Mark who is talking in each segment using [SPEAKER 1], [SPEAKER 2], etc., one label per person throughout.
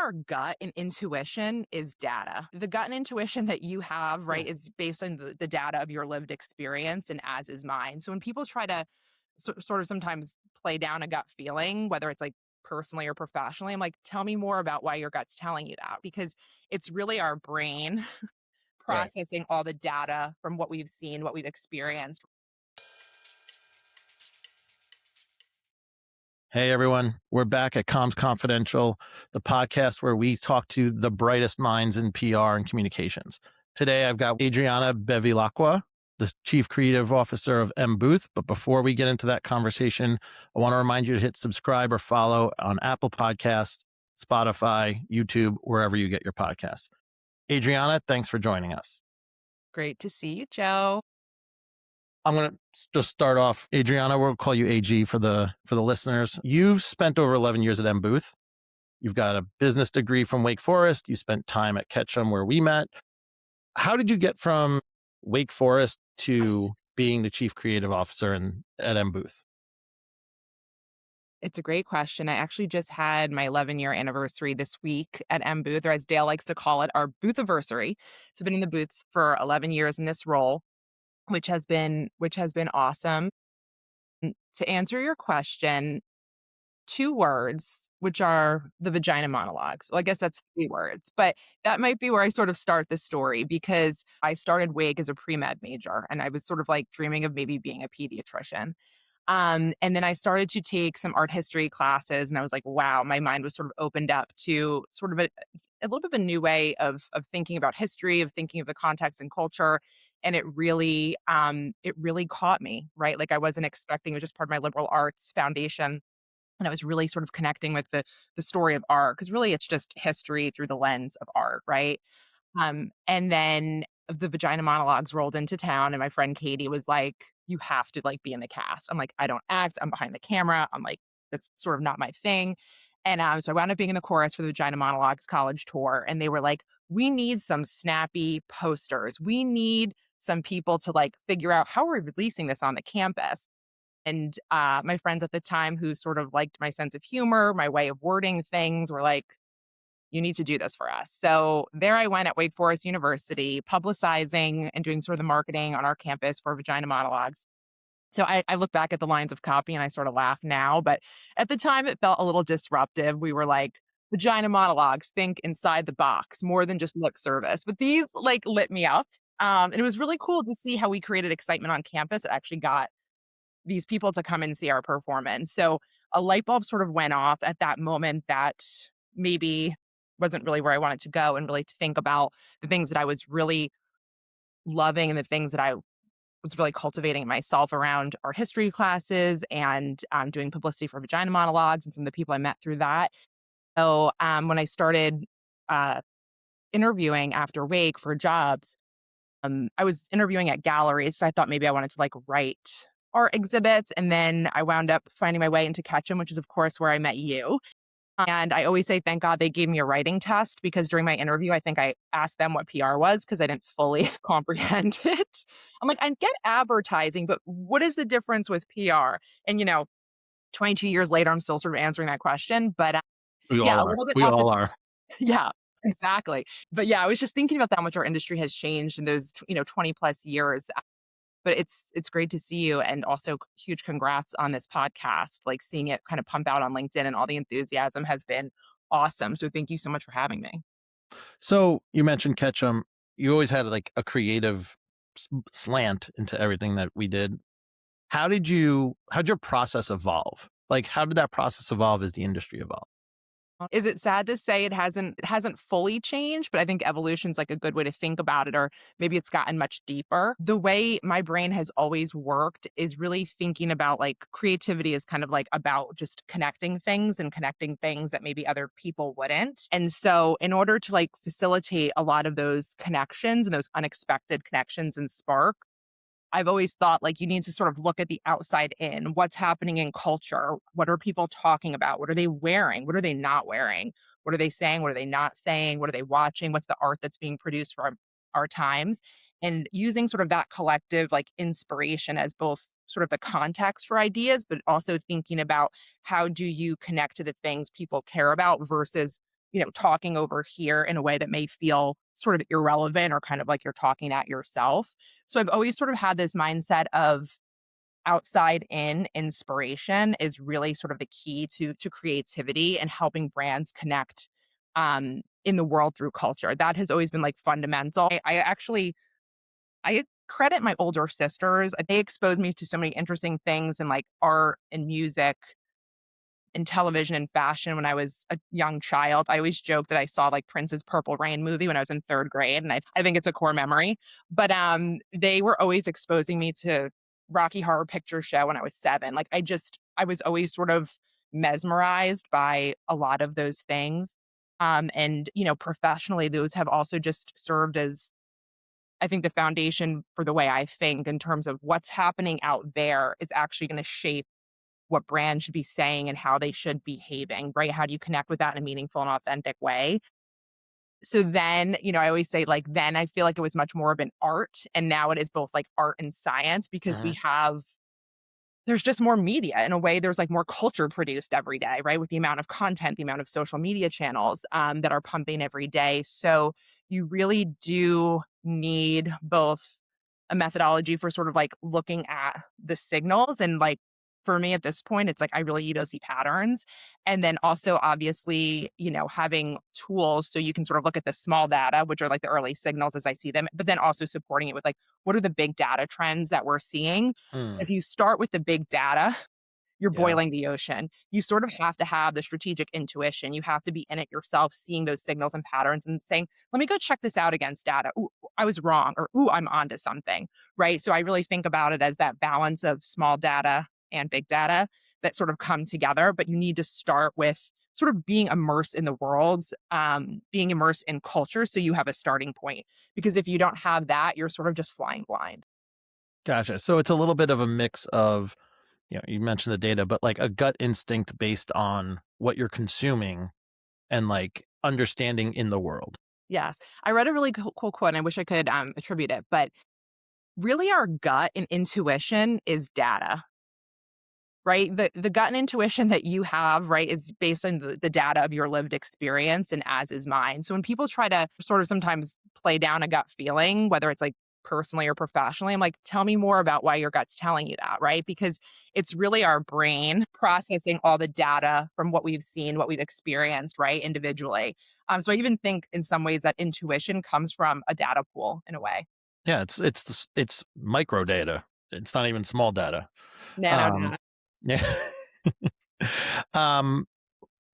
[SPEAKER 1] our gut and intuition is data. The gut and intuition that you have, right,
[SPEAKER 2] Hmm.
[SPEAKER 1] is based on the data of your lived experience and as is mine. So when people try to sort of sometimes play down a gut feeling, whether it's like personally or professionally, I'm like, tell me more about why your gut's telling you that, because it's really our brain
[SPEAKER 2] Right.
[SPEAKER 1] processing all the data from what we've seen, what we've experienced.
[SPEAKER 3] Hey everyone, we're back at Comms Confidential, the podcast where we talk to the brightest minds in PR and communications. Today I've got Adrianna Bevilaqua, the Chief Creative Officer of M Booth. But before we get into that conversation, I want to remind you to hit subscribe or follow on Apple Podcasts, Spotify, YouTube, wherever you get your podcasts. Adrianna, thanks for joining us.
[SPEAKER 1] Great to see you, Joe.
[SPEAKER 3] I'm going to just start off. Adrianna, we'll call you AG for the listeners. You've spent over 11 years at M Booth. You've got a business degree from Wake Forest. You spent time at Ketchum where we met. How did you get from Wake Forest to being the chief creative officer at M Booth?
[SPEAKER 1] It's a great question. I actually just had my 11-year anniversary this week at M Booth, or as Dale likes to call it, our booth-iversary. So I've been in the booths for 11 years in this role, which has been awesome. To answer your question, two words, which are the vagina monologues. Well, I guess that's three words, but that might be where I sort of start the story, because I started Wake as a pre-med major and I was sort of like dreaming of maybe being a pediatrician. And then I started to take some art history classes, and I was like, wow, my mind was sort of opened up to sort of a little bit of a new way of thinking about history, of thinking of the context and culture. And it really caught me, right? Like I wasn't expecting, it was just part of my liberal arts foundation. And I was really sort of connecting with the story of art, because really it's just history through the lens of art, right? And then the vagina monologues rolled into town, and my friend Katie was like, "You have to like be in the cast." I'm like, "I don't act. I'm behind the camera." I'm like, "That's sort of not my thing." And so I wound up being in the chorus for the Vagina Monologues college tour, and they were like, "We need some snappy posters. We need some people to like figure out how we're releasing this on the campus." And my friends at the time, who sort of liked my sense of humor, my way of wording things, were like, you need to do this for us. So there I went at Wake Forest University, publicizing and doing sort of the marketing on our campus for Vagina Monologues. So I look back at the lines of copy and I sort of laugh now, but at the time it felt a little disruptive. We were like, Vagina Monologues, think inside the box, more than just lip service. But these like lit me up. And it was really cool to see how we created excitement on campus. It actually got these people to come and see our performance. So a light bulb sort of went off at that moment that maybe wasn't really where I wanted to go, and really to think about the things that I was really loving and the things that I was really cultivating myself around art history classes, and doing publicity for Vagina Monologues and some of the people I met through that. So when I started uh, interviewing after Wake for jobs, I was interviewing at galleries. So I thought maybe I wanted to like write art exhibits. And then I wound up finding my way into Ketchum, which is, of course, where I met you. And I always say, thank God they gave me a writing test, because during my interview, I think I asked them what PR was because I didn't fully comprehend it. I'm like, I get advertising, but what is the difference with PR? And, 22 years later, I'm still sort of answering that question. But
[SPEAKER 3] We
[SPEAKER 1] yeah,
[SPEAKER 3] all
[SPEAKER 1] a
[SPEAKER 3] are.
[SPEAKER 1] little bit
[SPEAKER 3] We
[SPEAKER 1] off.
[SPEAKER 3] all are.
[SPEAKER 1] Yeah, exactly. But yeah, I was just thinking about how much our industry has changed in those, 20 plus years. But it's great to see you, and also huge congrats on this podcast. Like seeing it kind of pump out on LinkedIn and all the enthusiasm has been awesome. So thank you so much for having me.
[SPEAKER 3] So you mentioned Ketchum. You always had like a creative slant into everything that we did. How'd your process evolve? Like, how did that process evolve as the industry evolved?
[SPEAKER 1] Is it sad to say it hasn't fully changed, but I think evolution's like a good way to think about it, or maybe it's gotten much deeper. The way my brain has always worked is really thinking about like creativity is kind of like about just connecting things, and connecting things that maybe other people wouldn't. And so in order to like facilitate a lot of those connections and those unexpected connections and spark, I've always thought like you need to sort of look at the outside in. What's happening in culture? What are people talking about? What are they wearing? What are they not wearing? What are they saying? What are they not saying? What are they watching? What's the art that's being produced for our times? And using sort of that collective like inspiration as both sort of the context for ideas, but also thinking about how do you connect to the things people care about versus talking over here in a way that may feel sort of irrelevant or kind of like you're talking at yourself. So I've always sort of had this mindset of outside in inspiration is really sort of the key to creativity and helping brands connect in the world through culture. That has always been like fundamental. I credit my older sisters. They exposed me to so many interesting things in like art and music in television and fashion when I was a young child. I always joke that I saw like Prince's Purple Rain movie when I was in third grade, and I think it's a core memory. But they were always exposing me to Rocky Horror Picture Show when I was 7. Like I was always sort of mesmerized by a lot of those things. And professionally, those have also just served as I think the foundation for the way I think in terms of what's happening out there is actually going to shape what brands should be saying and how they should be behaving, right? How do you connect with that in a meaningful and authentic way? So then, I always say like then I feel like it was much more of an art and now it is both like art and science because
[SPEAKER 3] Mhm.
[SPEAKER 1] there's just more media in a way. There's like more culture produced every day, right? With the amount of content, the amount of social media channels that are pumping every day. So you really do need both a methodology for sort of like looking at the signals and like for me at this point, it's like I really need to see patterns. And then also, obviously, having tools so you can sort of look at the small data, which are like the early signals as I see them, but then also supporting it with like, what are the big data trends that we're seeing?
[SPEAKER 3] Mm,
[SPEAKER 1] If you start with the big data, you're
[SPEAKER 3] yeah.
[SPEAKER 1] boiling the ocean. You sort of have to have the strategic intuition. You have to be in it yourself, seeing those signals and patterns and saying, let me go check this out against data. Ooh, I was wrong, or ooh, I'm onto something. Right. So I really think about it as that balance of small data and big data that sort of come together. But you need to start with sort of being immersed in the world, being immersed in culture. So you have a starting point. Because if you don't have that, you're sort of just flying blind.
[SPEAKER 3] Gotcha. So it's a little bit of a mix of, you mentioned the data, but like a gut instinct based on what you're consuming and like understanding in the world.
[SPEAKER 1] Yes. I read a really cool quote, and I wish I could attribute it, but really our gut and intuition is data, right? The gut and intuition that you have, right, is based on the data of your lived experience and as is mine. So when people try to sort of sometimes play down a gut feeling, whether it's like personally or professionally, I'm like, tell me more about why your gut's telling you that, right? Because it's really our brain processing all the data from what we've seen, what we've experienced, right, individually. So I even think in some ways that intuition comes from a data pool in a way.
[SPEAKER 3] Yeah, it's micro data. It's not even small data.
[SPEAKER 1] Nano
[SPEAKER 3] Um,
[SPEAKER 1] data.
[SPEAKER 3] yeah. um,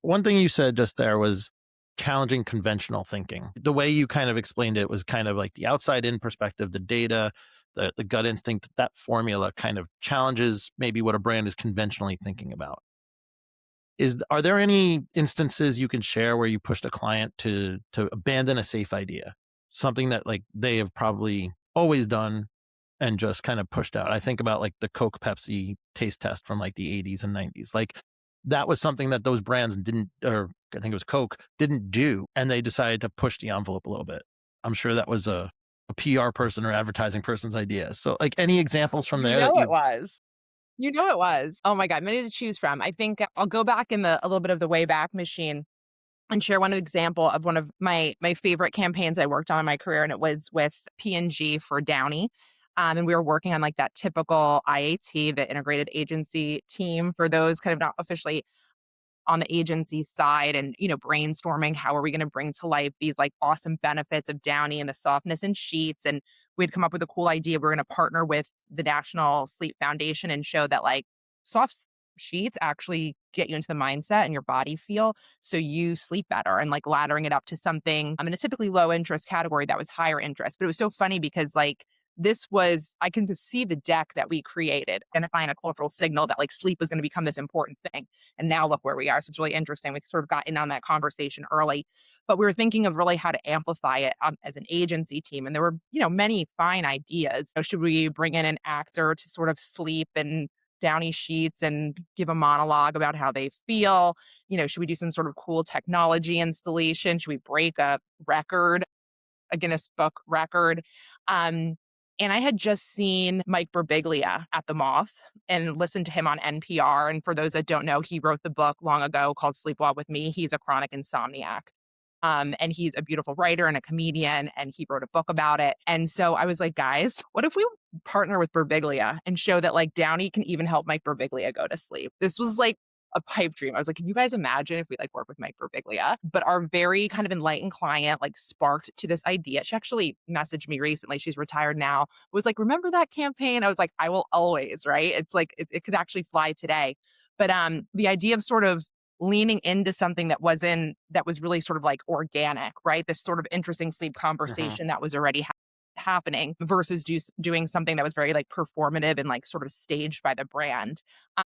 [SPEAKER 3] One thing you said just there was challenging conventional thinking. The way you kind of explained it was kind of like the outside in perspective, the data, the gut instinct, that formula kind of challenges maybe what a brand is conventionally thinking about. Are there any instances you can share where you pushed a client to abandon a safe idea? Something that like they have probably always done and just kind of pushed out. I think about like the Coke Pepsi taste test from like the 80s and 90s. Like that was something that those brands didn't, or I think it was Coke, didn't do. And they decided to push the envelope a little bit. I'm sure that was a PR person or advertising person's idea. So, like, any examples from
[SPEAKER 1] You
[SPEAKER 3] there that
[SPEAKER 1] know it
[SPEAKER 3] you,
[SPEAKER 1] was. You know it was. Oh my god, many to choose from. I think I'll go back in the a little bit of the way back machine and share one example of one of my favorite campaigns I worked on in my career, and it was with P&G for Downy. And we were working on like that typical IAT, the integrated agency team for those kind of not officially on the agency side and brainstorming how are we going to bring to life these like awesome benefits of Downy and the softness in sheets. And we'd come up with a cool idea. We're going to partner with the National Sleep Foundation and show that like sheets actually get you into the mindset and your body feel so you sleep better, and like laddering it up to something in a typically low interest category that was higher interest. But it was so funny because like this was I can just see the deck that we created identifying a cultural signal that like sleep was going to become this important thing. And now look where we are. So it's really interesting. We sort of got in on that conversation early, but we were thinking of really how to amplify it as an agency team. And there were, many fine ideas. So should we bring in an actor to sort of sleep and Downy sheets and give a monologue about how they feel? Should we do some sort of cool technology installation? Should we break a record, a Guinness Book record? Um, and I had just seen Mike Birbiglia at the Moth and listened to him on NPR. And for those that don't know, he wrote the book long ago called Sleepwalk with Me. He's a chronic insomniac. And he's a beautiful writer and a comedian, and he wrote a book about it. And so I was like, guys, what if we partner with Berbiglia and show that like Downy can even help Mike Berbiglia go to sleep? This was like a pipe dream. I was like, can you guys imagine if we like work with Mike Birbiglia? But our very kind of enlightened client like sparked to this idea. She actually messaged me recently. She's retired now. Was like, remember that campaign? I was like, I will always, right? It's like it could actually fly today. But the idea of sort of leaning into something that was really sort of like organic, right? This sort of interesting sleep
[SPEAKER 3] Mhm.
[SPEAKER 1] conversation that was already happening versus just doing something that was very like performative and like sort of staged by the brand.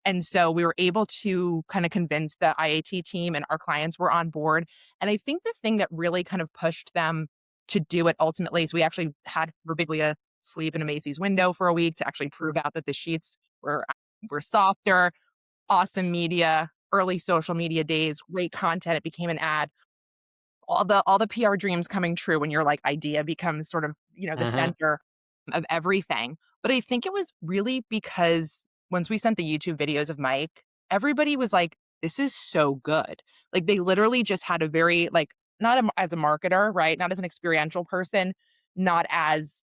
[SPEAKER 1] And so we were able to kind of convince the IAT team and our clients were on board. And I think the thing that really kind of pushed them to do it ultimately is we actually had Verbiglia sleep in a Macy's window for a week to actually prove out that the sheets were softer, awesome media, early social media days, great content. It became an ad. All the PR dreams coming true when your like idea becomes sort of, the
[SPEAKER 3] Mhm.
[SPEAKER 1] center of everything. But I think it was really because once we sent the YouTube videos of Mike, everybody was like, this is so good. Like they literally just had a very like not as a marketer, right? Not as an experiential person, not as,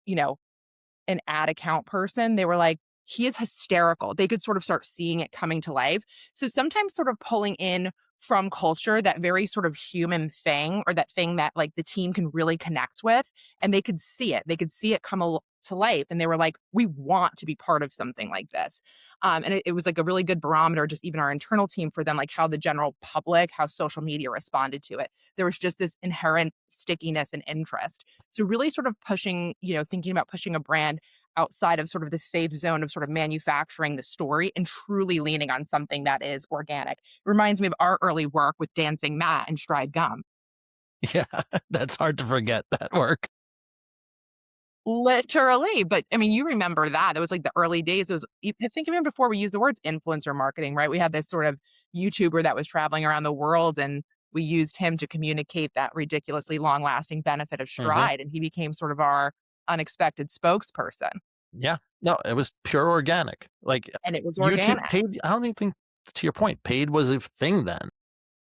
[SPEAKER 1] an ad account person, they were like, he is hysterical. They could sort of start seeing it coming to life. So sometimes sort of pulling in from culture that very sort of human thing or that thing that like the team can really connect with and they could see it. They could see it come to life and they were like, we want to be part of something like this. And it was like a really good barometer, just even our internal team for them, like how the general public, how social media responded to it. There was just this inherent stickiness and interest. So really sort of pushing, thinking about pushing a brand outside of sort of the safe zone of sort of manufacturing the story and truly leaning on something that is organic. It reminds me of our early work with Dancing Matt and Stride Gum.
[SPEAKER 3] Yeah, that's hard to forget that work.
[SPEAKER 1] Literally, but I mean, you remember that. It was like the early days. It was I think even before we used the words influencer marketing, right? We had this sort of YouTuber that was traveling around the world and we used him to communicate that ridiculously long-lasting benefit of
[SPEAKER 3] Mhm.
[SPEAKER 1] stride and he became sort of our unexpected spokesperson
[SPEAKER 3] Yeah. No, it was pure organic. Like,
[SPEAKER 1] and it was
[SPEAKER 3] YouTube
[SPEAKER 1] organic.
[SPEAKER 3] paid I don't even think to your point, paid was a thing then.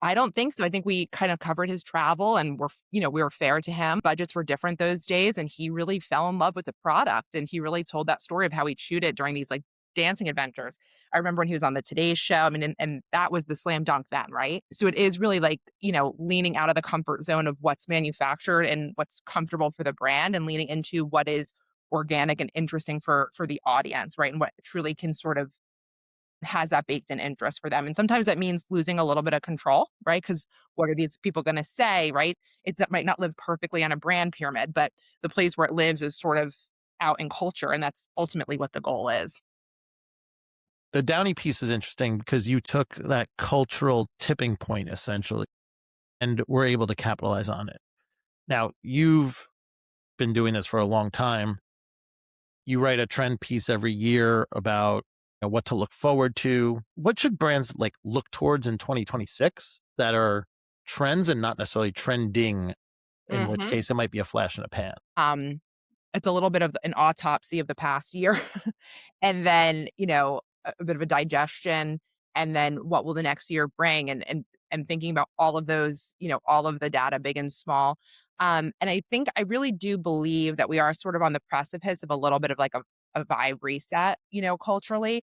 [SPEAKER 1] I don't think so. I think we kind of covered his travel and we were fair to him. Budgets were different those days and he really fell in love with the product and he really told that story of how he'd shoot it during these like dancing adventures. I remember when he was on the Today Show. I mean, and that was the slam dunk then, right? So it is really like, leaning out of the comfort zone of what's manufactured and what's comfortable for the brand and leaning into what is organic and interesting for the audience, right? And what truly can sort of has that baked in interest for them. And sometimes that means losing a little bit of control, right? Because what are these people going to say, right? That might not live perfectly on a brand pyramid, but the place where it lives is sort of out in culture. And that's ultimately what the goal is.
[SPEAKER 3] The Downy piece is interesting because you took that cultural tipping point essentially and were able to capitalize on it. Now, you've been doing this for a long time. You write a trend piece every year about what to look forward to. What should brands like look towards in 2026 that are trends and not necessarily trending, in which
[SPEAKER 1] Hmm.
[SPEAKER 3] case it might be a flash in a pan?
[SPEAKER 1] Um, it's a little bit of an autopsy of the past year, and then a bit of a digestion, and then what will the next year bring, and thinking about all of those, all of the data, big and small. And I think I really do believe that we are sort of on the precipice of a little bit of like a vibe reset, culturally.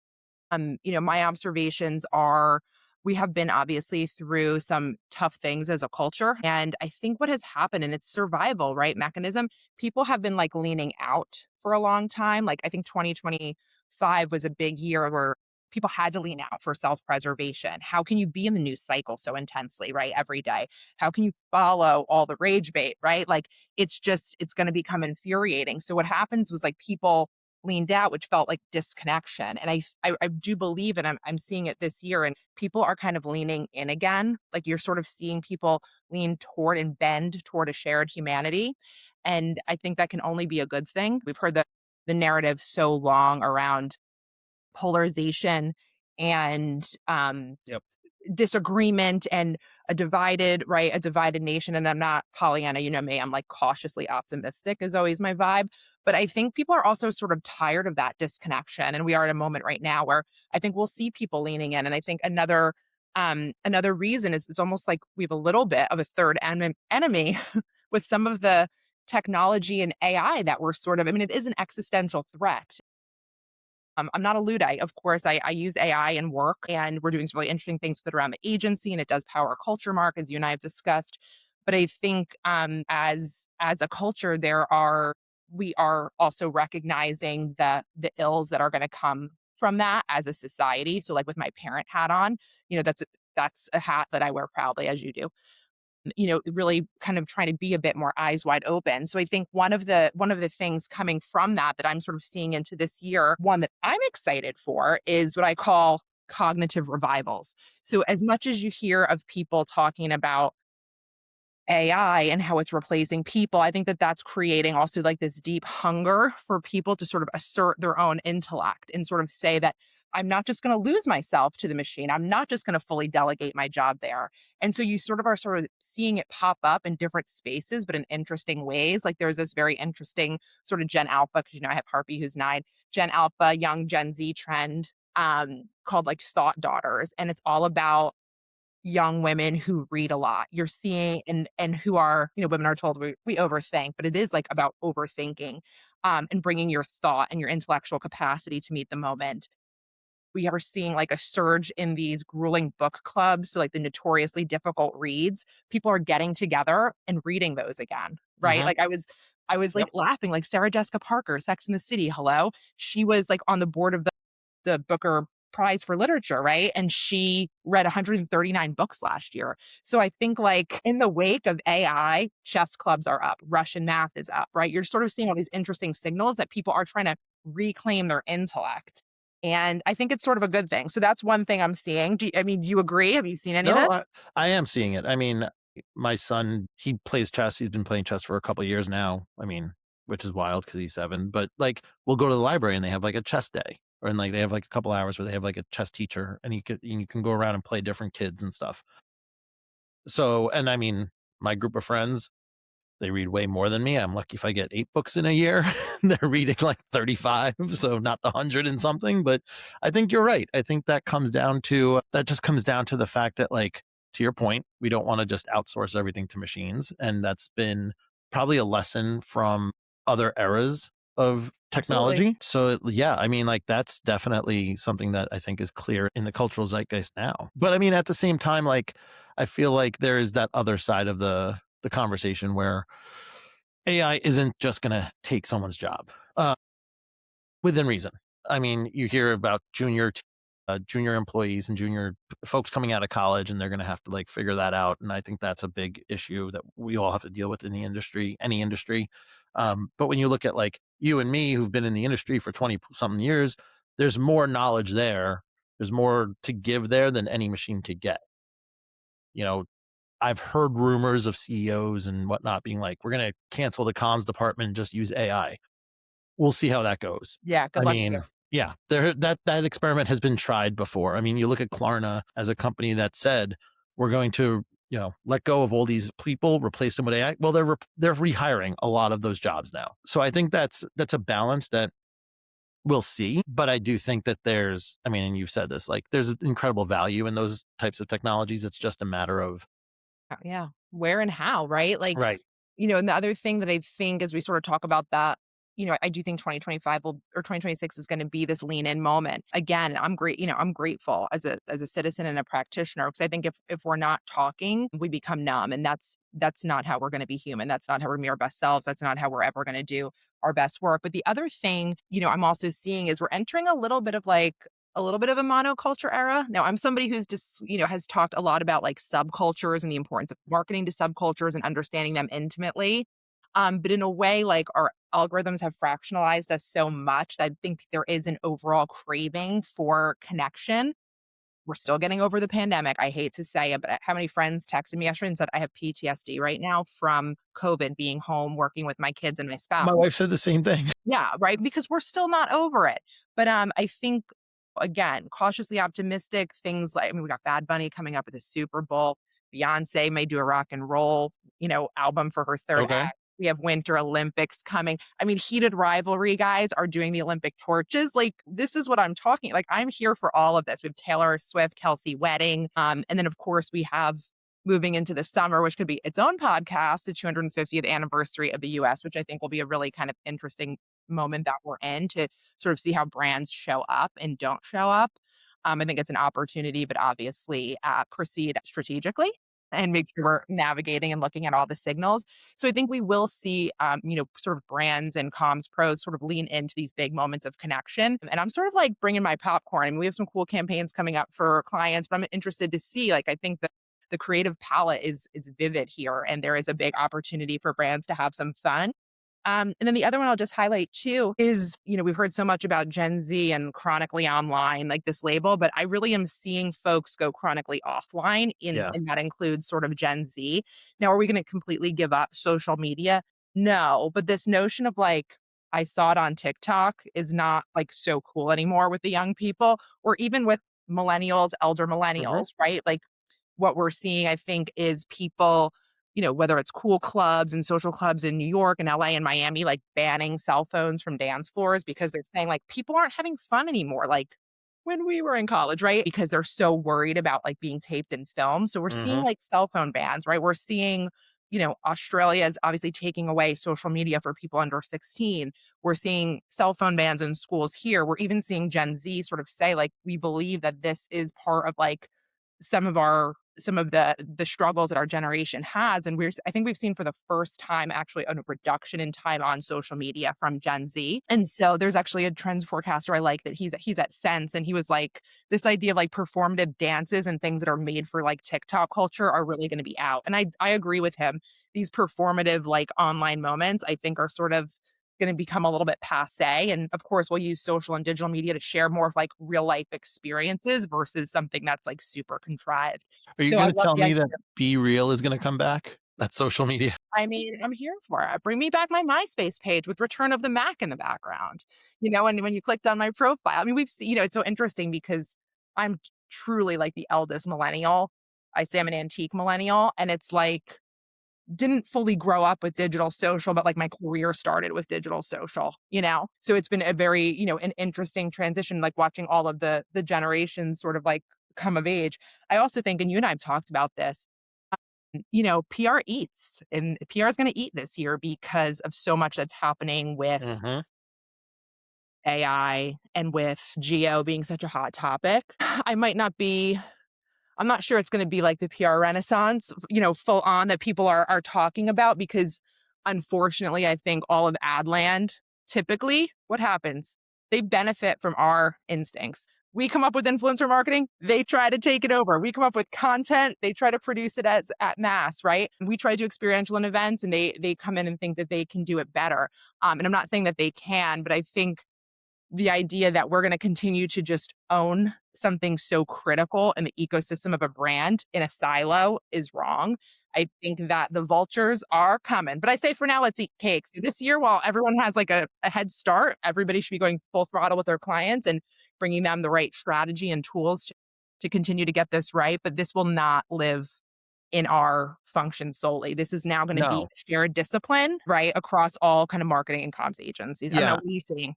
[SPEAKER 1] My observations are we have been obviously through some tough things as a culture. And I think what has happened, and it's survival, right? Mechanism, people have been like leaning out for a long time. Like I think 2025 was a big year where people had to lean out for self-preservation. How can you be in the news cycle so intensely, right? Every day. How can you follow all the rage bait, right? Like it's gonna become infuriating. So what happens was like people leaned out, which felt like disconnection. And I do believe, and I'm seeing it this year, and people are kind of leaning in again. Like you're sort of seeing people lean toward and bend toward a shared humanity. And I think that can only be a good thing. We've heard the narrative so long around polarization and
[SPEAKER 3] Yep.
[SPEAKER 1] disagreement and a divided nation. And I'm not Pollyanna, you know me, I'm like cautiously optimistic is always my vibe. But I think people are also sort of tired of that disconnection. And we are at a moment right now where I think we'll see people leaning in. And I think another Another reason is it's almost like we have a little bit of a third enemy with some of the technology and AI that we're sort of, I mean, it is an existential threat. I'm not a Luddite. Of course, I use AI in work, and we're doing some really interesting things with it around the agency, and it does power our culture, Mark, as you and I have discussed. But I think as a culture, we are also recognizing the ills that are going to come from that as a society. So, like with my parent hat on, that's a hat that I wear proudly, as you do. Really kind of trying to be a bit more eyes wide open. So I think one of the things coming from that I'm sort of seeing into this year, one that I'm excited for is what I call cognitive revivals. So as much as you hear of people talking about AI and how it's replacing people, I think that that's creating also like this deep hunger for people to sort of assert their own intellect and sort of say that I'm not just going to lose myself to the machine. I'm not just going to fully delegate my job there. And so you sort of seeing it pop up in different spaces, but in interesting ways. Like there's this very interesting sort of Gen Alpha, because I have Harpy who's 9, Gen Alpha, young Gen Z trend called like Thought Daughters. And it's all about young women who read a lot. You're seeing and who are, women are told we overthink, but it is like about overthinking, and bringing your thought and your intellectual capacity to meet the moment. We are seeing like a surge in these grueling book clubs. So like the notoriously difficult reads, people are getting together and reading those again, right?
[SPEAKER 3] Hmm.
[SPEAKER 1] Like I was like
[SPEAKER 3] Yep.
[SPEAKER 1] laughing, like Sarah Jessica Parker, Sex in the City. Hello. She was like on the board of the Booker Prize for Literature, right? And she read 139 books last year. So I think like in the wake of AI, chess clubs are up, Russian math is up, right? You're sort of seeing all these interesting signals that people are trying to reclaim their intellect. And I think it's sort of a good thing. So that's one thing I'm seeing. Do you agree? Have you seen any of
[SPEAKER 3] No,
[SPEAKER 1] this?
[SPEAKER 3] I am seeing it. I mean, my son, he plays chess. He's been playing chess for a couple of years now. I mean, which is wild because he's 7. But like, we'll go to the library and they have like a chess day, or and like they have like a couple hours where they have like a chess teacher, and you can go around and play different kids and stuff. So, and I mean, my group of friends, they read way more than me. I'm lucky if I get 8 books in a year. They're reading like 35, so not the 100 and something. But I think you're right. I think that just comes down to the fact that, like, to your point, we don't want to just outsource everything to machines. And that's been probably a lesson from other eras of
[SPEAKER 1] Absolutely.
[SPEAKER 3] technology. So yeah, I mean, like that's definitely something that I think is clear in the cultural zeitgeist now. But I mean, at the same time, like I feel like there is that other side of the conversation where AI isn't just going to take someone's job within reason. I mean, you hear about junior employees and junior folks coming out of college, and they're going to have to like figure that out. And I think that's a big issue that we all have to deal with in the industry, any industry. But when you look at like you and me, who've been in the industry for 20 something years, there's more knowledge there. There's more to give there than any machine could get. You know, I've heard rumors of CEOs and whatnot being like, we're going to cancel the comms department and just use AI. We'll see how that goes.
[SPEAKER 1] Yeah. Good
[SPEAKER 3] I
[SPEAKER 1] luck to you.
[SPEAKER 3] mean, yeah, that experiment has been tried before. I mean, you look at Klarna as a company that said we're going to, let go of all these people, replace them with AI. Well, they're rehiring a lot of those jobs now. So I think that's a balance that we'll see. But I do think that I mean, and you've said this, like there's incredible value in those types of technologies. It's just a matter of
[SPEAKER 1] Yeah. Where and how, right? Like,
[SPEAKER 3] right.
[SPEAKER 1] and the other thing that I think as we sort of talk about that, I do think 2025 or 2026 is going to be this lean in moment. Again, I'm grateful as a citizen and a practitioner, because I think if we're not talking, we become numb, and that's not how we're going to be human. That's not how we're our best selves. That's not how we're ever going to do our best work. But the other thing, I'm also seeing is we're entering a little bit of a monoculture era. Now, I'm somebody who's just, has talked a lot about like subcultures and the importance of marketing to subcultures and understanding them intimately. But in a way, like our algorithms have fractionalized us so much that I think there is an overall craving for connection. We're still getting over the pandemic. I hate to say it, but how many friends texted me yesterday and said, I have PTSD right now from COVID, being home, working with my kids and my spouse.
[SPEAKER 3] My wife said the same thing.
[SPEAKER 1] Yeah, right, because we're still not over it. But, I think, again, cautiously optimistic, things like, I mean, we got Bad Bunny coming up with the Super Bowl. Beyonce may do a rock and roll, album for her 3rd
[SPEAKER 3] Okay.
[SPEAKER 1] act. We have Winter Olympics coming. I mean, heated rivalry guys are doing the Olympic torches. Like, this is what I'm talking. Like, I'm here for all of this. We have Taylor Swift, Kelsey Wedding. And then, of course, we have moving into the summer, which could be its own podcast, the 250th anniversary of the US, which I think will be a really kind of interesting moment that we're in to sort of see how brands show up and don't show up. I think it's an opportunity, but obviously proceed strategically and make sure we're navigating and looking at all the signals. So I think we will see, sort of brands and comms pros sort of lean into these big moments of connection. And I'm sort of like bringing my popcorn. I mean, we have some cool campaigns coming up for clients, but I'm interested to see. Like, I think that the creative palette is vivid here, and there is a big opportunity for brands to have some fun. And then the other one I'll just highlight too is, we've heard so much about Gen Z and chronically online, like this label, but I really am seeing folks go chronically offline,
[SPEAKER 3] Yeah.
[SPEAKER 1] and that includes sort of Gen Z. Now, are we going to completely give up social media? No, but this notion of like, I saw it on TikTok is not like so cool anymore with the young people, or even with millennials, elder
[SPEAKER 3] Mhm.
[SPEAKER 1] millennials, right? Like, what we're seeing, I think, is people, whether it's cool clubs and social clubs in New York and LA and Miami, like banning cell phones from dance floors because they're saying like people aren't having fun anymore. Like when we were in college, right? Because they're so worried about like being taped and filmed. So we're seeing
[SPEAKER 3] Mhm.
[SPEAKER 1] like cell phone bans, right? We're seeing, Australia is obviously taking away social media for people under 16. We're seeing cell phone bans in schools here. We're even seeing Gen Z sort of say, like, we believe that this is part of like some of the struggles that our generation has, and I think we've seen for the first time actually a reduction in time on social media from Gen Z. And so there's actually a trends forecaster I like that he's at Sense, and he was like, this idea of like performative dances and things that are made for like TikTok culture are really going to be out. And I agree with him. These performative like online moments I think are sort of going to become a little bit passe. And of course, we'll use social and digital media to share more of like real life experiences versus something that's like super contrived.
[SPEAKER 3] Are you
[SPEAKER 1] So I
[SPEAKER 3] gonna
[SPEAKER 1] love
[SPEAKER 3] tell
[SPEAKER 1] the
[SPEAKER 3] me
[SPEAKER 1] idea.
[SPEAKER 3] that Be Real is gonna come back? That's social media.
[SPEAKER 1] I mean, I'm here for it. Bring me back my MySpace page with Return of the Mac in the background. And when you clicked on my profile, I mean, we've seen, it's so interesting because I'm truly like the eldest millennial. I say I'm an antique millennial, and it's like didn't fully grow up with digital social, but like my career started with digital social. So it's been a very, an interesting transition, like watching all of the generations sort of like come of age. I also think, and you and I have talked about this, PR eats, and PR is going to eat this year because of so much that's happening with
[SPEAKER 3] Mhm.
[SPEAKER 1] AI and with geo being such a hot topic. I might not be I'm not sure it's gonna be like the PR renaissance, full on that people are talking about because unfortunately, I think all of ad land, typically, what happens? They benefit from our instincts. We come up with influencer marketing, they try to take it over. We come up with content, they try to produce it as at mass, right? We try to do experiential and events, and they come in and think that they can do it better. And I'm not saying that they can, but I think the idea that we're going to continue to just own something so critical in the ecosystem of a brand in a silo is wrong. I think that the vultures are coming, but I say for now, let's eat cake. So this year, while everyone has like a head start, everybody should be going full throttle with their clients and bringing them the right strategy and tools to continue to get this right. But this will not live in our function solely. This is now going to be
[SPEAKER 3] No.
[SPEAKER 1] a shared discipline, right, across all kind of marketing and comms agencies. I don't know.
[SPEAKER 3] Yeah.
[SPEAKER 1] What are you seeing?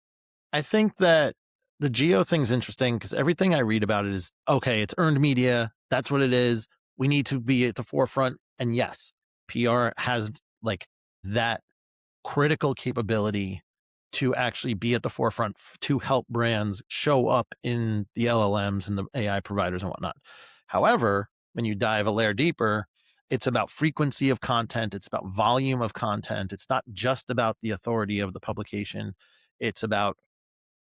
[SPEAKER 3] I think that the geo thing's interesting because everything I read about it is, okay, it's earned media. That's what it is. We need to be at the forefront. And yes, PR has like that critical capability to actually be at the forefront to help brands show up in the LLMs and the AI providers and whatnot. However, when you dive a layer deeper, it's about frequency of content. It's about volume of content. It's not just about the authority of the publication. It's about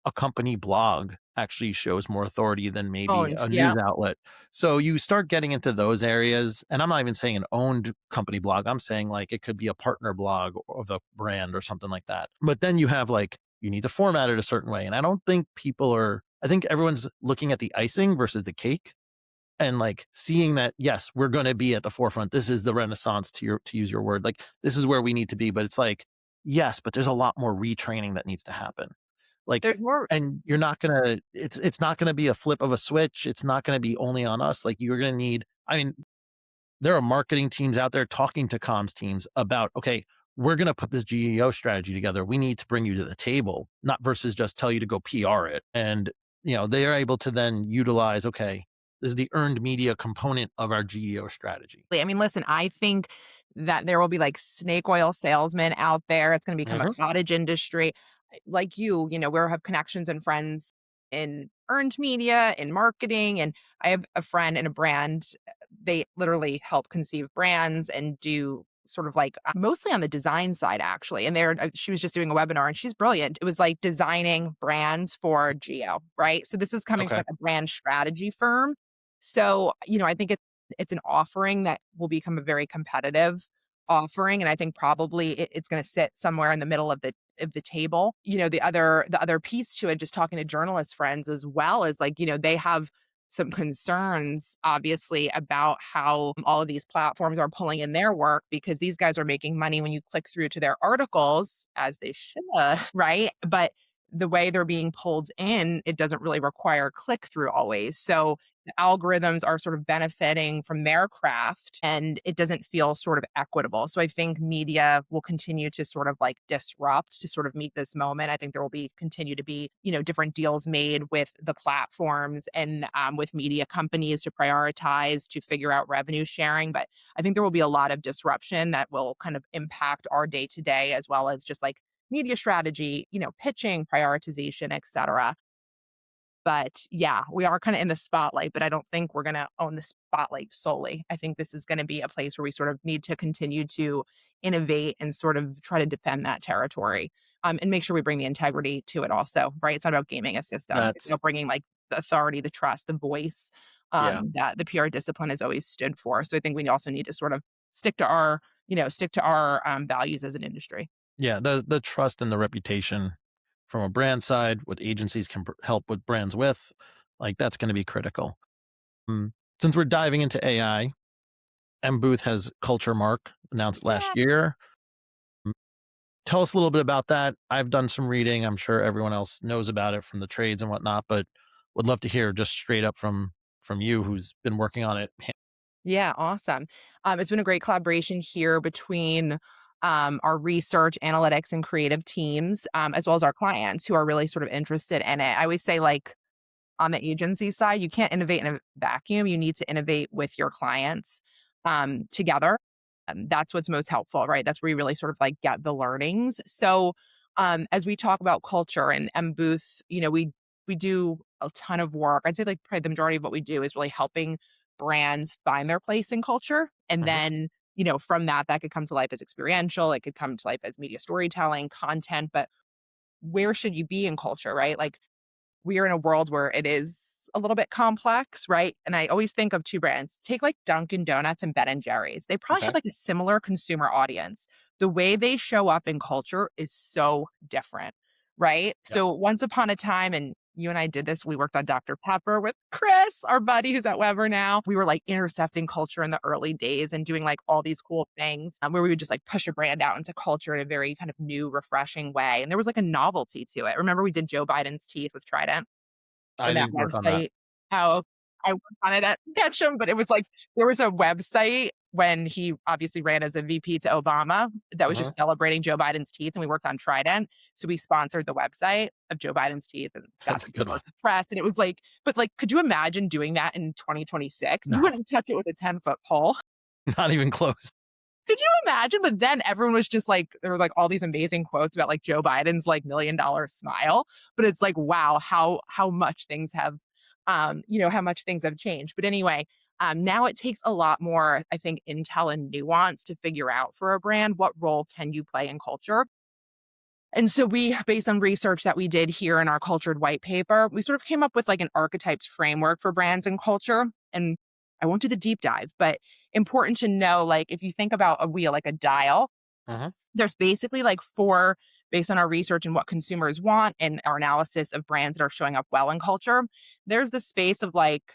[SPEAKER 3] a company blog actually shows more authority than maybe
[SPEAKER 1] Owned,
[SPEAKER 3] a
[SPEAKER 1] yeah.
[SPEAKER 3] news outlet. So you start getting into those areas, and I'm not even saying an owned company blog. I'm saying like it could be a partner blog of a brand or something like that. But then you have like you need to format it a certain way, and I don't think people are. I think everyone's looking at the icing versus the cake, and like seeing that yes, we're going to be at the forefront. This is the renaissance to use your word. Like this is where we need to be. But it's like yes, but there's a lot more retraining that needs to happen. Like,
[SPEAKER 1] There's more.
[SPEAKER 3] and you're not gonna it's not gonna be a flip of a switch. It's not gonna be only on us. Like you're gonna need, I mean, there are marketing teams out there talking to comms teams about, okay, we're going to put this GEO strategy together. We need to bring you to the table, not versus just tell you to go PR it. And, they are able to then utilize, okay, this is the earned media component of our GEO strategy.
[SPEAKER 1] I mean, listen, I think that there will be like snake oil salesmen out there. It's going to become a
[SPEAKER 3] Hmm.
[SPEAKER 1] cottage industry. Like we have connections and friends in earned media, in marketing. And I have a friend in a brand. They literally help conceive brands and do sort of like mostly on the design side, actually. And she was just doing a webinar and she's brilliant. It was like designing brands for Geo, right? So this is coming from
[SPEAKER 3] Okay.
[SPEAKER 1] like a brand strategy firm. So, I think it's an offering that will become a very competitive offering, and I think probably it's going to sit somewhere in the middle of the table. The other piece to it, just talking to journalist friends as well, is like they have some concerns, obviously, about how all of these platforms are pulling in their work because these guys are making money when you click through to their articles, as they should, right? But the way they're being pulled in, it doesn't really require click through always. So the algorithms are sort of benefiting from their craft and it doesn't feel sort of equitable. So I think media will continue to sort of like disrupt to sort of meet this moment. I think there will continue to be, different deals made with the platforms and with media companies to prioritize to figure out revenue sharing. But I think there will be a lot of disruption that will kind of impact our day to day as well as just like media strategy, pitching, prioritization, et cetera. But yeah, we are kind of in the spotlight, but I don't think we're going to own the spotlight solely. I think this is going to be a place where we sort of need to continue to innovate and sort of try to defend that territory, and make sure we bring the integrity to it also, right? It's not about gaming a system. It's
[SPEAKER 3] That's,
[SPEAKER 1] about bringing like the authority, the trust, the voice,
[SPEAKER 3] yeah.
[SPEAKER 1] that the PR discipline has always stood for. So I think we also need to sort of stick to our values as an industry.
[SPEAKER 3] Yeah. The trust and the reputation from a brand side, what agencies can help with brands with, like that's going to be critical. Mm. Since we're diving into AI, M Booth has Culture Mark announced last
[SPEAKER 1] Yeah.
[SPEAKER 3] year. Mm. Tell us a little bit about that. I've done some reading. I'm sure everyone else knows about it from the trades and whatnot, but would love to hear just straight up from you who's been working on it.
[SPEAKER 1] Yeah, awesome. It's been a great collaboration here between our research, analytics, and creative teams, as well as our clients who are really sort of interested in it. I always say, like, on the agency side, you can't innovate in a vacuum. You need to innovate with your clients together. That's what's most helpful, right? That's where you really sort of like get the learnings. So, as we talk about culture and M Booth, we do a ton of work. I'd say like probably the majority of what we do is really helping brands find their place in culture, and
[SPEAKER 3] Mhm.
[SPEAKER 1] then from that could come to life as experiential. It could come to life as media storytelling, content. But where should you be in culture, right? Like we are in a world where it is a little bit complex, right? And I always think of two brands. Take like Dunkin' Donuts and Ben and Jerry's. They probably have
[SPEAKER 3] Okay.
[SPEAKER 1] like a similar consumer audience. The way they show up in culture is so different, right?
[SPEAKER 3] Yeah.
[SPEAKER 1] So once upon a time, and you and I did this, we worked on Dr. Pepper with Chris, our buddy who's at Weber now. We were like intercepting culture in the early days and doing like all these cool things where we would just like push a brand out into culture in a very kind of new, refreshing way. And there was like a novelty to it. Remember we did Joe Biden's teeth with Trident?
[SPEAKER 3] I
[SPEAKER 1] And that
[SPEAKER 3] didn't work on that.
[SPEAKER 1] website, how I worked on it at Ketchum, but it was like there was a website when he obviously ran as a VP to Obama that was
[SPEAKER 3] Uh-huh.
[SPEAKER 1] just celebrating Joe Biden's teeth, and we worked on Trident. So we sponsored the website of Joe Biden's teeth and got
[SPEAKER 3] That's a
[SPEAKER 1] some
[SPEAKER 3] good one.
[SPEAKER 1] loads of press. And it was like, but like, could you imagine doing that in 2026? You
[SPEAKER 3] No,
[SPEAKER 1] wouldn't touch it with a 10-foot pole.
[SPEAKER 3] not even close.
[SPEAKER 1] Could you imagine? But then everyone was just like, there were like all these amazing quotes about like Joe Biden's like $1 million smile. But it's like, wow, how much things have how much things have changed. But anyway, now it takes a lot more, I think, intel and nuance to figure out for a brand what role can you play in culture. And so we, based on research that we did here in our cultured white paper, we sort of came up with like an archetypes framework for brands and culture. And I won't do the deep dive, but important to know, like if you think about a wheel, like a dial,
[SPEAKER 3] Uh-huh.
[SPEAKER 1] there's basically like four, based on our research and what consumers want and our analysis of brands that are showing up well in culture. There's the space of like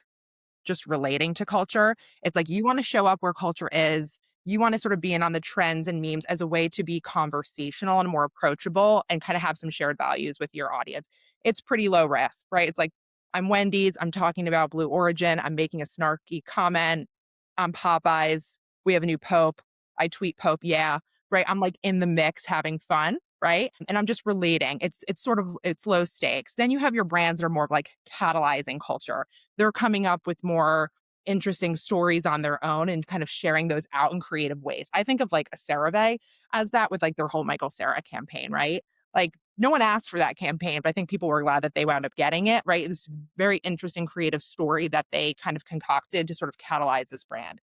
[SPEAKER 1] just relating to culture. It's like you want to show up where culture is. You want to sort of be in on the trends and memes as a way to be conversational and more approachable and kind of have some shared values with your audience. It's pretty low risk, right? It's like I'm Wendy's, I'm talking about Blue Origin, I'm making a snarky comment. I'm Popeyes, we have a new Pope. I tweet Pope, yeah, right? I'm like in the mix having fun, right? And I'm just relating. It's sort of it's low stakes. Then you have your brands that are more of like catalyzing culture. They're coming up with more interesting stories on their own and kind of sharing those out in creative ways. I think of like a CeraVe as that with like their whole Michael Cera campaign, right? Like no one asked for that campaign, but I think people were glad that they wound up getting it, right? It's a very interesting creative story that they kind of concocted to sort of catalyze this brand.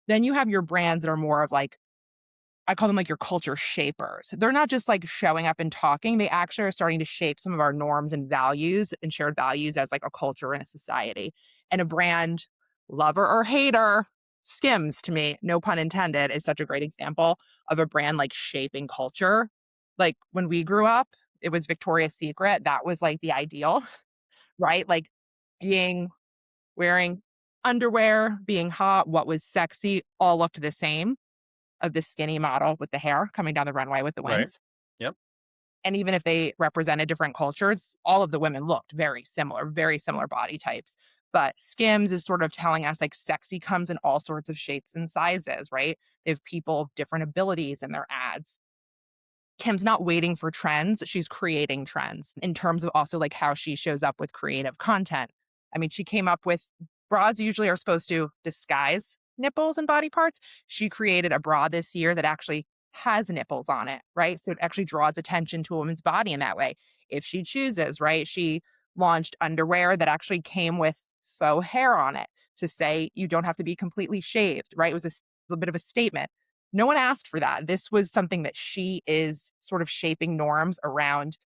[SPEAKER 1] Then you have your brands that are more of like I call them like your culture shapers. They're not just like showing up and talking. They actually are starting to shape some of our norms and values and shared values as like a culture and a society. And a brand, lover or hater, Skims to me, no pun intended, is such a great example of a brand like shaping culture. Like when we grew up, it was Victoria's Secret. That was like the ideal, right? Like being wearing underwear, being hot, what was sexy, all looked the same of the skinny model with the hair coming down the runway with the
[SPEAKER 3] Right.
[SPEAKER 1] wings.
[SPEAKER 3] Yep.
[SPEAKER 1] And even if they represented different cultures, all of the women looked very similar body types. But Skims is sort of telling us like sexy comes in all sorts of shapes and sizes, right? They have people of different abilities in their ads. Kim's not waiting for trends, she's creating trends in terms of also like how she shows up with creative content. I mean, she came up with bras usually are supposed to disguise nipples and body parts. She created a bra this year that actually has nipples on it, right? So it actually draws attention to a woman's body in that way if she chooses, right? She launched underwear that actually came with faux hair on it to say you don't have to be completely shaved, right? It was a bit of a statement. No one asked for that. This was something that she is sort of shaping norms around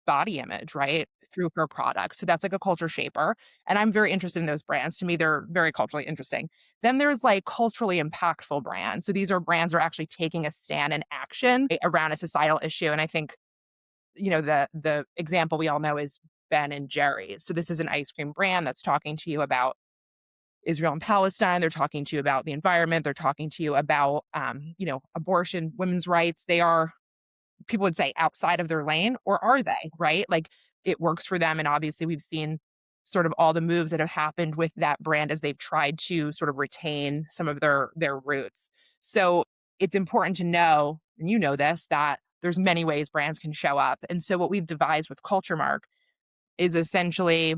[SPEAKER 1] body image, right? Through her products. So that's like a culture shaper. And I'm very interested in those brands. To me, they're very culturally interesting. Then there's like culturally impactful brands. So these are brands that are actually taking a stand and action around a societal issue. And I think, the example we all know is Ben and Jerry's. So this is an ice cream brand that's talking to you about Israel and Palestine. They're talking to you about the environment. They're talking to you about, abortion, women's rights. They are, people would say, outside of their lane, or are they, right? Like it works for them. And obviously, we've seen sort of all the moves that have happened with that brand as they've tried to sort of retain some of their roots. So it's important to know, and you know this, that there's many ways brands can show up. And so what we've devised with Culture Mark is essentially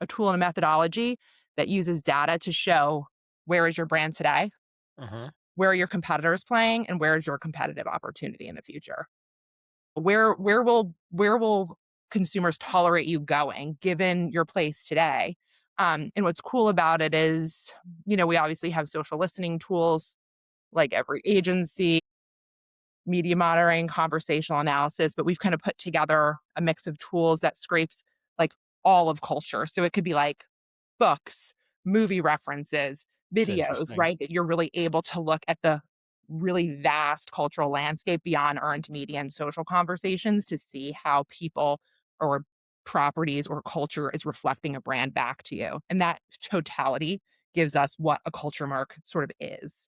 [SPEAKER 1] a tool and a methodology that uses data to show where is your brand today,
[SPEAKER 3] Uh-huh.
[SPEAKER 1] where are your competitors playing, and where is your competitive opportunity in the future. Where will consumers tolerate you going given your place today? And what's cool about it is, we obviously have social listening tools like every agency, media monitoring, conversational analysis, but we've kind of put together a mix of tools that scrapes like all of culture. So it could be like books, movie references,
[SPEAKER 3] It's
[SPEAKER 1] videos,
[SPEAKER 3] interesting.
[SPEAKER 1] right? That you're really able to look at the really vast cultural landscape beyond earned media and social conversations to see how people or properties or culture is reflecting a brand back to you. And that totality gives us what a culture mark sort of is.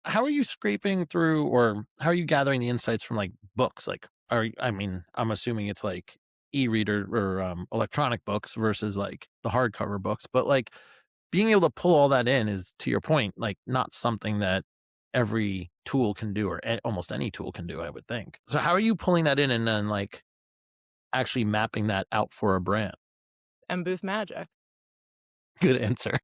[SPEAKER 3] How are you scraping through, or how are you gathering the insights from like books? Like, I mean, I'm assuming it's like e-reader or electronic books versus like the hardcover books, but like being able to pull all that in is, to your point, like not something that every tool can do, or almost any tool can do, I would think. So how are you pulling that in and then like actually mapping that out for a brand?
[SPEAKER 1] And booth magic.
[SPEAKER 3] Good answer.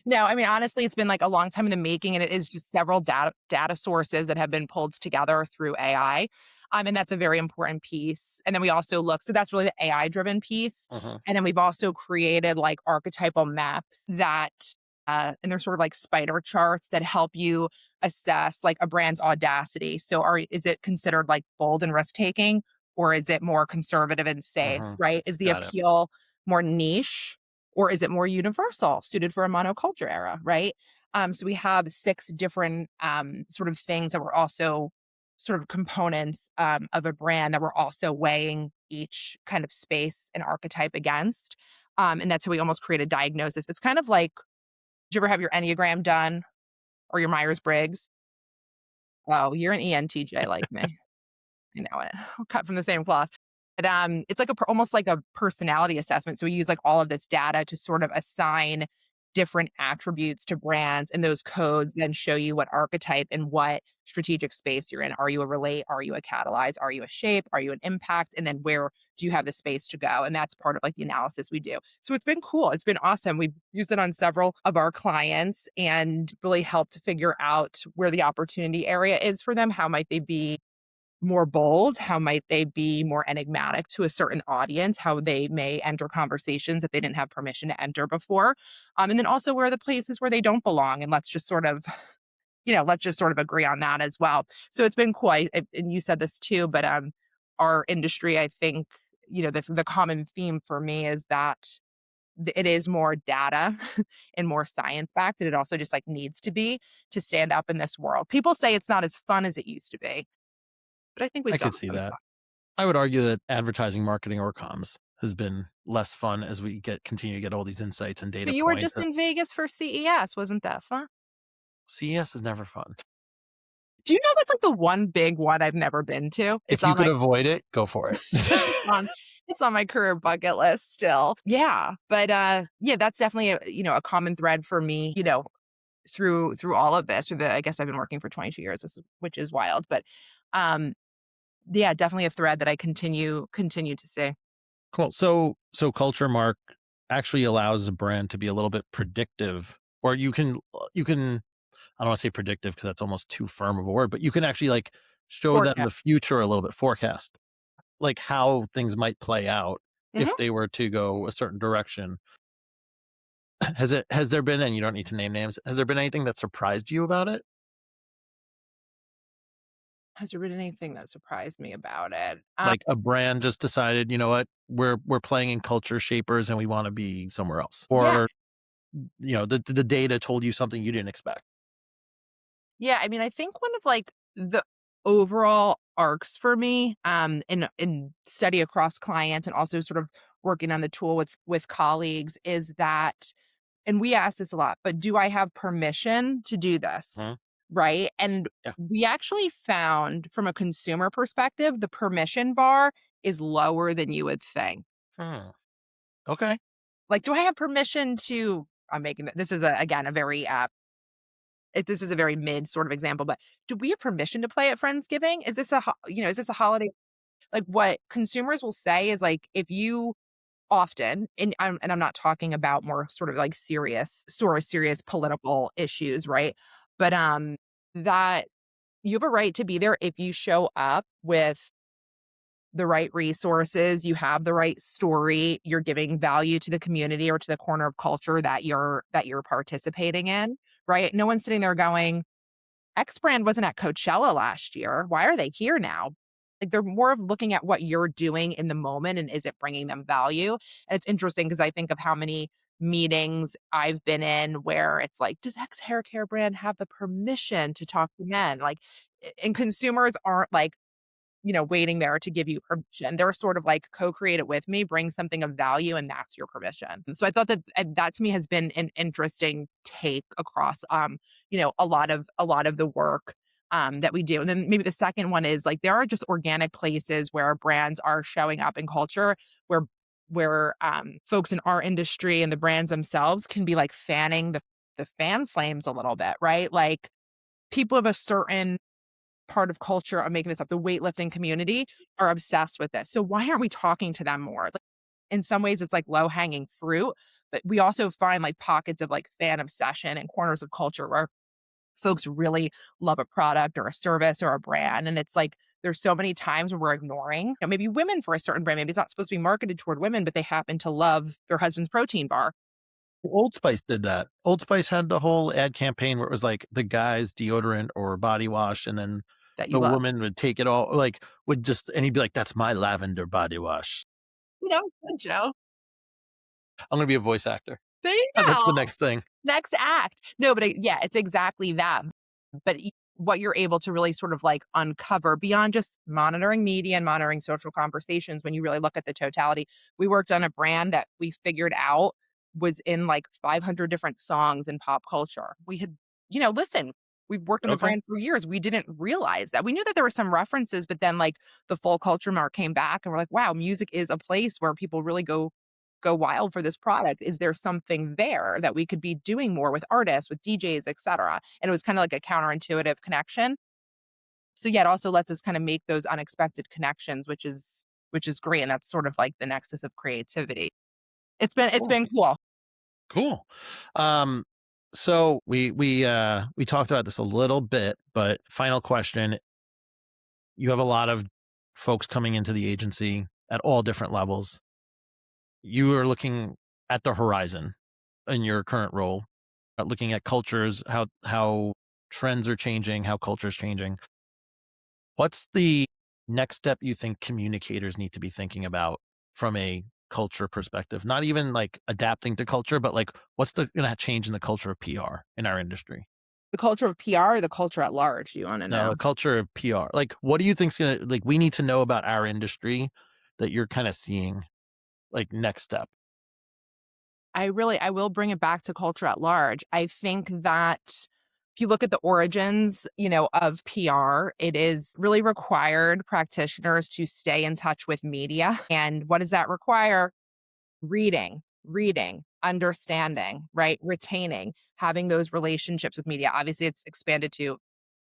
[SPEAKER 1] No, I mean, honestly, it's been like a long time in the making, and it is just several data sources that have been pulled together through AI. And that's a very important piece. And then we also look, so that's really the AI driven piece.
[SPEAKER 3] Uh-huh.
[SPEAKER 1] And then we've also created like archetypal maps and they're sort of like spider charts that help you assess like a brand's audacity. So is it considered like bold and risk taking, or is it more conservative and safe,
[SPEAKER 3] Uh-huh.
[SPEAKER 1] right? Is the
[SPEAKER 3] Got it.
[SPEAKER 1] appeal more niche, or is it more universal, suited for a monoculture era, right? So we have six different sort of things that were also sort of components of a brand that we're also weighing each kind of space and archetype against. And that's how we almost create a diagnosis. It's kind of like, did you ever have your Enneagram done or your Myers Briggs? Oh, you're an ENTJ like me. I know it. We're cut from the same cloth. But, it's like almost like a personality assessment. So we use like all of this data to sort of assign different attributes to brands, and those codes then show you what archetype and what strategic space you're in. Are you a relate? Are you a catalyze? Are you a shape? Are you an impact? And then where do you have the space to go? And that's part of like the analysis we do. So it's been cool. It's been awesome. We've used it on several of our clients and really helped figure out where the opportunity area is for them. How might they be more bold? How might they be more enigmatic to a certain audience? How they may enter conversations that they didn't have permission to enter before? And then also where are the places where they don't belong? And let's just sort of, let's just sort of agree on that as well. So it's been cool. And you said this too, but our industry, I think, the common theme for me is that it is more data and more science backed, and it also just like needs to be to stand up in this world. People say it's not as fun as it used to be, but I think we
[SPEAKER 3] I
[SPEAKER 1] still
[SPEAKER 3] could
[SPEAKER 1] have
[SPEAKER 3] see
[SPEAKER 1] some
[SPEAKER 3] that.
[SPEAKER 1] fun.
[SPEAKER 3] I would argue that advertising, marketing, or comms has been less fun as we continue to get all these insights and
[SPEAKER 1] But
[SPEAKER 3] data
[SPEAKER 1] you were
[SPEAKER 3] points.
[SPEAKER 1] just in Vegas for CES, wasn't that fun?
[SPEAKER 3] CES is never fun.
[SPEAKER 1] Do you know that's like the one big one I've never been to?
[SPEAKER 3] If you could avoid it, go for it.
[SPEAKER 1] It's on it's on my career bucket list still. Yeah, but, yeah, that's definitely a common thread for me, through all of this. I guess I've been working for 22 years, which is wild, but, um, yeah, definitely a thread that I continue to see.
[SPEAKER 3] Cool. So culture mark actually allows a brand to be a little bit predictive, or you can I don't want to say predictive because that's almost too firm of a word, but you can actually like show them
[SPEAKER 1] Forecast.
[SPEAKER 3] the future a little bit, forecast like how things might play out
[SPEAKER 1] Mhm.
[SPEAKER 3] if they were to go a certain direction. Has there been, and you don't need to name names, has there been anything that surprised you about it?
[SPEAKER 1] Has there been anything that surprised me about it?
[SPEAKER 3] Like a brand just decided, you know what, we're playing in culture shapers and we want to be somewhere else.
[SPEAKER 1] Yeah.
[SPEAKER 3] Or, the data told you something you didn't expect.
[SPEAKER 1] Yeah, I mean, I think one of like the overall arcs for me, in study across clients and also sort of working on the tool with colleagues is that, and we ask this a lot, but do I have permission to do this?
[SPEAKER 3] Mhm.
[SPEAKER 1] Right. And
[SPEAKER 3] Yeah.
[SPEAKER 1] we actually found from a consumer perspective, the permission bar is lower than you would think.
[SPEAKER 3] Hmm. Okay.
[SPEAKER 1] Like, do I have permission to, I'm making this is again a very this is a very mid sort of example, but do we have permission to play at Friendsgiving? Is this a holiday? Like what consumers will say is like, if you often, and I'm not talking about more sort of like serious political issues, right? But that you have a right to be there if you show up with the right resources, you have the right story, you're giving value to the community or to the corner of culture that you're participating in, right? No one's sitting there going, X brand wasn't at Coachella last year. Why are they here now? Like they're more of looking at what you're doing in the moment and is it bringing them value? And it's interesting because I think of how many meetings I've been in where it's like, does X hair care brand have the permission to talk to men? Like, and consumers aren't like, waiting there to give you permission. They're sort of like co-create it with me, bring something of value, and that's your permission. So I thought that that to me has been an interesting take across, a lot of the work that we do. And then maybe the second one is like there are just organic places where brands are showing up in culture where folks in our industry and the brands themselves can be like fanning the fan flames a little bit, right? Like people of a certain part of culture, I'm making this up, the weightlifting community are obsessed with this. So why aren't we talking to them more? Like, in some ways it's like low hanging fruit, but we also find like pockets of like fan obsession and corners of culture where folks really love a product or a service or a brand. And it's like there's so many times where we're ignoring, maybe women for a certain brand. Maybe it's not supposed to be marketed toward women, but they happen to love their husband's protein bar
[SPEAKER 3] Old Spice did that. Old Spice had the whole ad campaign where it was like the guy's deodorant or body wash, and then
[SPEAKER 1] that you
[SPEAKER 3] the
[SPEAKER 1] love.
[SPEAKER 3] woman would take it all, like, would just, and he'd be like, "That's my lavender body wash."
[SPEAKER 1] Good Joe.
[SPEAKER 3] I'm gonna be a voice actor.
[SPEAKER 1] There you
[SPEAKER 3] That's the
[SPEAKER 1] go.
[SPEAKER 3] next thing.
[SPEAKER 1] Next act. No, but yeah, it's exactly that. But what you're able to really sort of like uncover beyond just monitoring media and monitoring social conversations, when you really look at the totality, we worked on a brand that we figured out was in like 500 different songs in pop culture. We had, listen, we've worked on the
[SPEAKER 3] Okay.
[SPEAKER 1] brand for years. We didn't realize that. We knew that there were some references, but then like the full culture mark came back and we're like, wow, music is a place where people really go go wild for this product. Is there something there that we could be doing more with artists, with DJs, et cetera? And it was kind of like a counterintuitive connection. So yeah, it also lets us kind of make those unexpected connections, which is great. And that's sort of like the nexus of creativity. It's
[SPEAKER 3] Cool.
[SPEAKER 1] been cool.
[SPEAKER 3] Cool. Um, so we talked about this a little bit, but final question. You have a lot of folks coming into the agency at all different levels. You are looking at the horizon in your current role, looking at cultures, how trends are changing, how culture's changing. What's the next step you think communicators need to be thinking about from a culture perspective? Not even like adapting to culture, but like what's the gonna change in the culture of PR in our industry?
[SPEAKER 1] The culture of PR or the culture at large, you want to
[SPEAKER 3] No,
[SPEAKER 1] know?
[SPEAKER 3] the culture of PR. Like, what do you think's gonna like we need to know about our industry that you're kind of seeing like next step?
[SPEAKER 1] I will bring it back to culture at large. I think that if you look at the origins, of PR, it is really required practitioners to stay in touch with media. And what does that require? Reading, understanding, right? Retaining, having those relationships with media. Obviously, it's expanded to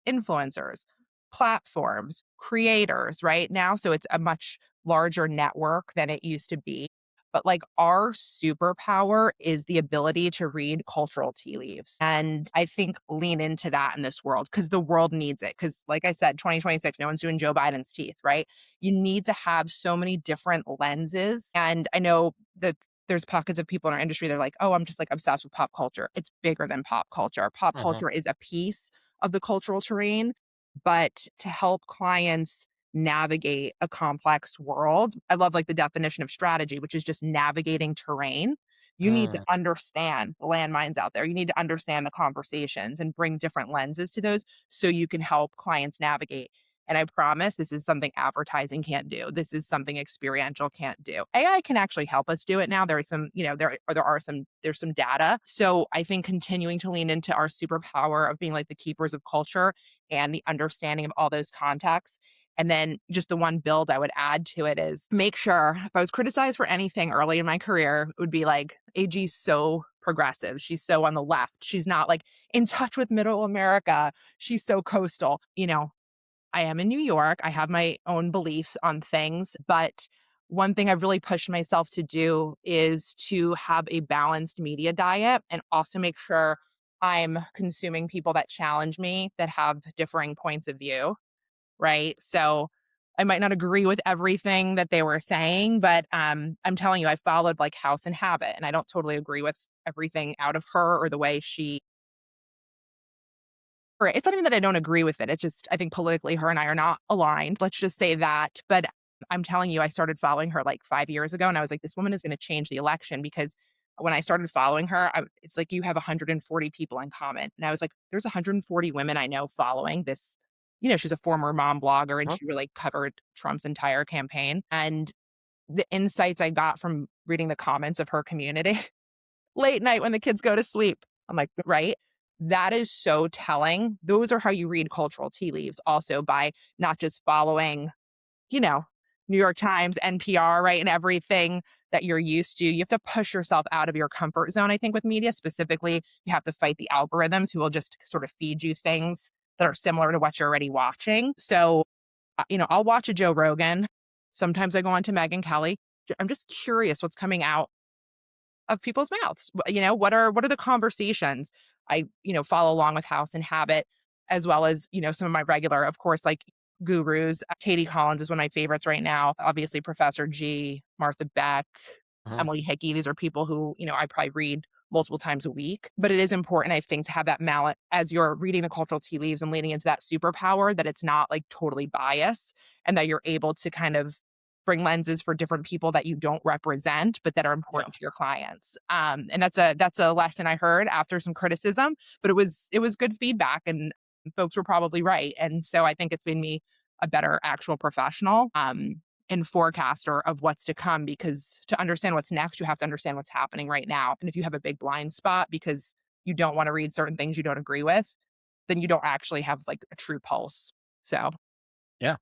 [SPEAKER 1] influencers, platforms, creators, right now. So it's a much larger network than it used to be. But like our superpower is the ability to read cultural tea leaves. And I think lean into that in this world because the world needs it. Because, like I said, 2026, no one's doing Joe Biden's teeth, right? You need to have so many different lenses. And I know that there's pockets of people in our industry that are like, oh, I'm just like obsessed with pop culture. It's bigger than pop culture. Pop
[SPEAKER 3] Mhm.
[SPEAKER 1] culture is a piece of the cultural terrain, but to help clients navigate a complex world, I love like the definition of strategy, which is just navigating terrain. You need to
[SPEAKER 3] Mm,
[SPEAKER 1] understand the landmines out there. You need to understand the conversations and bring different lenses to those so you can help clients navigate. And I promise this is something advertising can't do. This is something experiential can't do. AI can actually help us do it now. There is some, there's some data. So I think continuing to lean into our superpower of being like the keepers of culture and the understanding of all those contexts. And then just the one build I would add to it is make sure if I was criticized for anything early in my career, it would be like AG's so progressive. She's so on the left. She's not like in touch with middle America. She's so coastal. I am in New York. I have my own beliefs on things, but one thing I've really pushed myself to do is to have a balanced media diet and also make sure I'm consuming people that challenge me, that have differing points of view, right? So I might not agree with everything that they were saying, but I'm telling you, I followed like House and Habit, and I don't totally agree with everything out of her or the way she Right, it's not even that I don't agree with it, it's just I think politically her and I are not aligned, let's just say that, but I'm telling you, I started following her, like, 5 years ago, and I was like, "This woman is gonna change the election," because when I started following her, it's like you have 140 people in common, and I was like, "There's 140 women I know following this." She's a former mom blogger, and
[SPEAKER 3] huh?
[SPEAKER 1] she really covered Trump's entire campaign, and the insights I got from reading the comments of her community late night when the kids go to sleep. I'm like, right? That is so telling. Those are how you read cultural tea leaves also by not just following, you know, New York Times, NPR, right? And everything that you're used to. You have to push yourself out of your comfort zone, I think, with media. Specifically, you have to fight the algorithms who will just sort of feed you things that are similar to what you're already watching. So, I'll watch a Joe Rogan. Sometimes I go on to Megyn Kelly. I'm just curious what's coming out of people's mouths. What are the conversations? I, follow along with House and Habit, as well as, some of my regular, of course, like gurus. Katie Collins is one of my favorites right now. Obviously, Professor G, Martha Beck,
[SPEAKER 3] Mhm.
[SPEAKER 1] Emily Hickey. These are people who, I probably read multiple times a week. But it is important, I think, to have that mallet as you're reading the cultural tea leaves and leaning into that superpower, that it's not like totally biased and that you're able to kind of bring lenses for different people that you don't represent, but that are
[SPEAKER 3] Yeah.
[SPEAKER 1] important to your clients. And that's a lesson I heard after some criticism, but it was good feedback, and folks were probably right. And so I think it's made me a better actual professional. And forecaster of what's to come, because to understand what's next, you have to understand what's happening right now. And if you have a big blind spot because you don't want to read certain things you don't agree with, then you don't actually have like a true pulse. So
[SPEAKER 3] Yeah.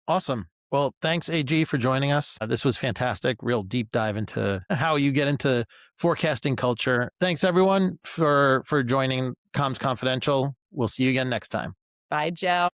[SPEAKER 3] Awesome. Well, thanks, AG, for joining us. This was fantastic. Real deep dive into how you get into forecasting culture. Thanks, everyone, for joining Comms Confidential. We'll see you again next time.
[SPEAKER 1] Bye, Joe.